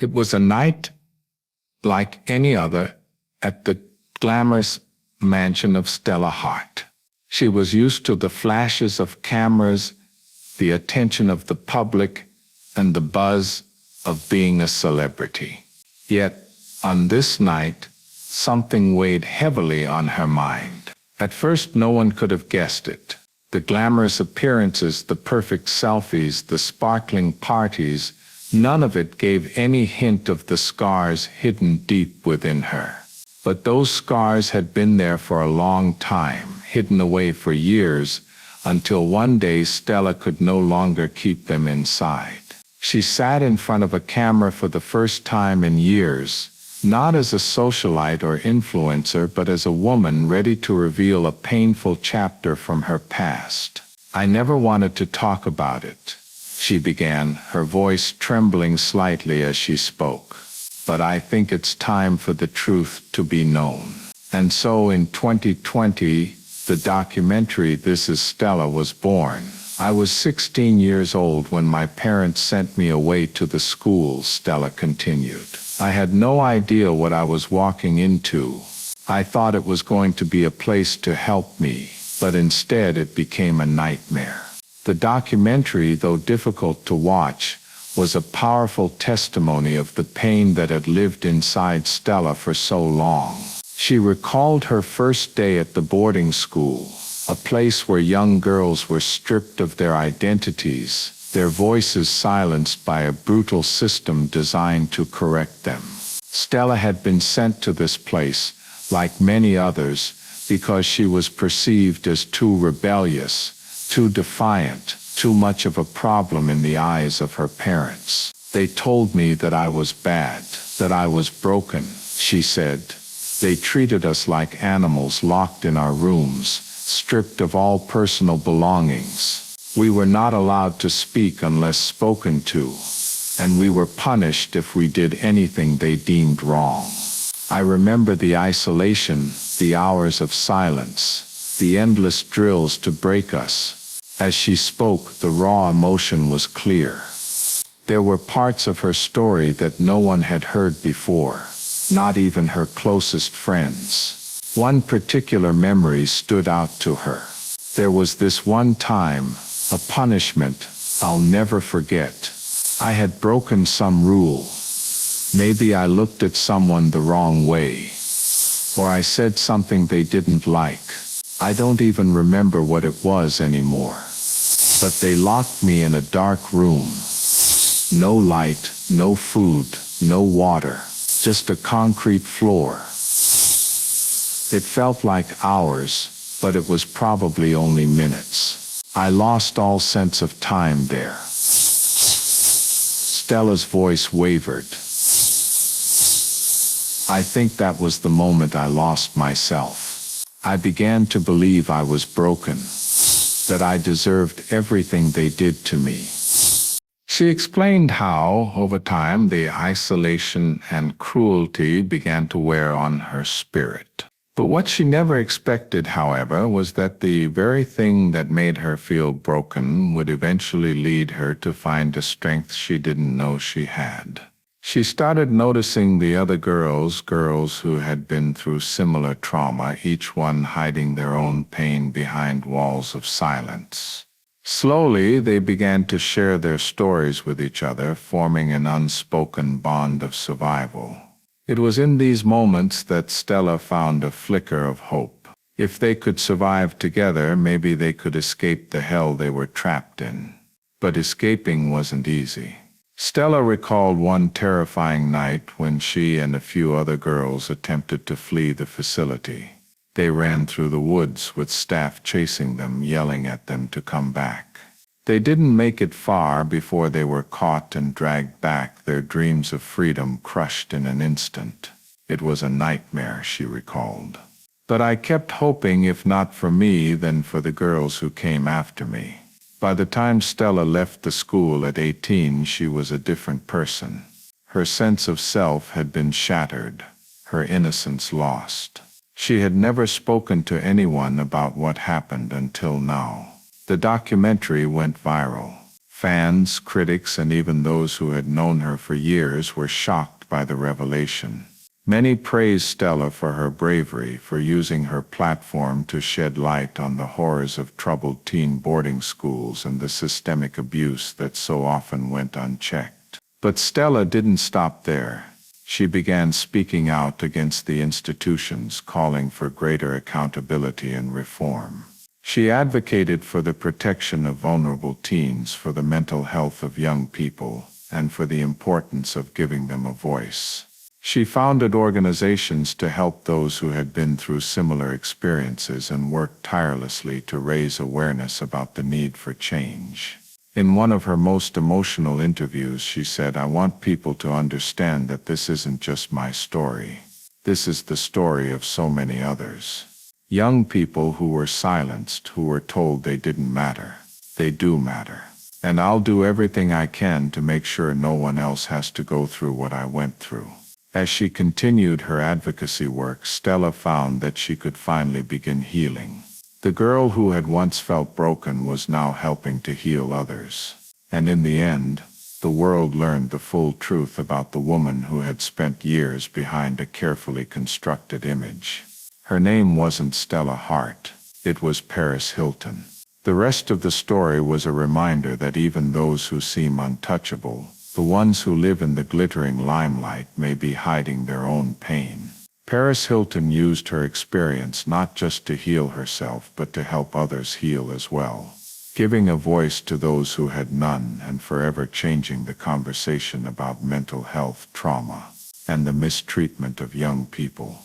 It was a night like any other at the glamorous mansion of Stella Hart. She was used to the flashes of cameras, the attention of the public, and the buzz of being a celebrity. Yet, on this night, something weighed heavily on her mind. At first, no one could have guessed it. The glamorous appearances, the perfect selfies, the sparkling parties, none of it gave any hint of the scars hidden deep within her. But those scars had been there for a long time, hidden away for years, until one day Stella could no longer keep them inside. She sat in front of a camera for the first time in years, not as a socialite or influencer, but as a woman ready to reveal a painful chapter from her past. "I never wanted to talk about it," she began, her voice trembling slightly as she spoke. "But I think it's time for the truth to be known." And so in 2020, the documentary This Is Stella was born. I was 16 years old when my parents sent me away to the school, Stella continued. I had no idea what I was walking into. I thought it was going to be a place to help me, but instead it became a nightmare. The documentary, though difficult to watch, was a powerful testimony of the pain that had lived inside Stella for so long. She recalled her first day at the boarding school, a place where young girls were stripped of their identities, their voices silenced by a brutal system designed to correct them. Stella had been sent to this place, like many others, because she was perceived as too rebellious, too defiant, too much of a problem in the eyes of her parents. "They told me that I was bad, that I was broken," she said. "They treated us like animals locked in our rooms, stripped of all personal belongings. We were not allowed to speak unless spoken to, and we were punished if we did anything they deemed wrong. I remember the isolation, the hours of silence, the endless drills to break us." As she spoke, the raw emotion was clear. There were parts of her story that no one had heard before, not even her closest friends. One particular memory stood out to her. There was this one time, a punishment I'll never forget. I had broken some rule. Maybe I looked at someone the wrong way, or I said something they didn't like. I don't even remember what it was anymore. But they locked me in a dark room. No light, no food, no water, just a concrete floor. It felt like hours, but it was probably only minutes. I lost all sense of time there. Stella's voice wavered. I think that was the moment I lost myself. I began to believe I was broken, that I deserved everything they did to me. She explained how, over time, the isolation and cruelty began to wear on her spirit. But what she never expected, however, was that the very thing that made her feel broken would eventually lead her to find a strength she didn't know she had. She started noticing the other girls who had been through similar trauma, each one hiding their own pain behind walls of silence. Slowly, they began to share their stories with each other, forming an unspoken bond of survival. It was in these moments that Stella found a flicker of hope. If they could survive together, maybe they could escape the hell they were trapped in. But escaping wasn't easy. Stella recalled one terrifying night when she and a few other girls attempted to flee the facility. They ran through the woods with staff chasing them, yelling at them to come back. They didn't make it far before they were caught and dragged back, their dreams of freedom crushed in an instant. It was a nightmare, she recalled. But I kept hoping, if not for me, then for the girls who came after me. By the time Stella left the school at 18, she was a different person. Her sense of self had been shattered, her innocence lost. She had never spoken to anyone about what happened until now. The documentary went viral. Fans, critics, and even those who had known her for years were shocked by the revelation. Many praised Stella for her bravery, for using her platform to shed light on the horrors of troubled teen boarding schools and the systemic abuse that so often went unchecked. But Stella didn't stop there. She began speaking out against the institutions, calling for greater accountability and reform. She advocated for the protection of vulnerable teens, for the mental health of young people, and for the importance of giving them a voice. She founded organizations to help those who had been through similar experiences and worked tirelessly to raise awareness about the need for change. In one of her most emotional interviews, she said, "I want people to understand that this isn't just my story. This is the story of so many others. Young people who were silenced, who were told they didn't matter. They do matter. And I'll do everything I can to make sure no one else has to go through what I went through." As she continued her advocacy work, Stella found that she could finally begin healing. The girl who had once felt broken was now helping to heal others. And in the end, the world learned the full truth about the woman who had spent years behind a carefully constructed image. Her name wasn't Stella Hart. It was Paris Hilton. The rest of the story was a reminder that even those who seem untouchable, the ones who live in the glittering limelight, may be hiding their own pain. Paris Hilton used her experience not just to heal herself, but to help others heal as well, giving a voice to those who had none and forever changing the conversation about mental health, trauma, and the mistreatment of young people.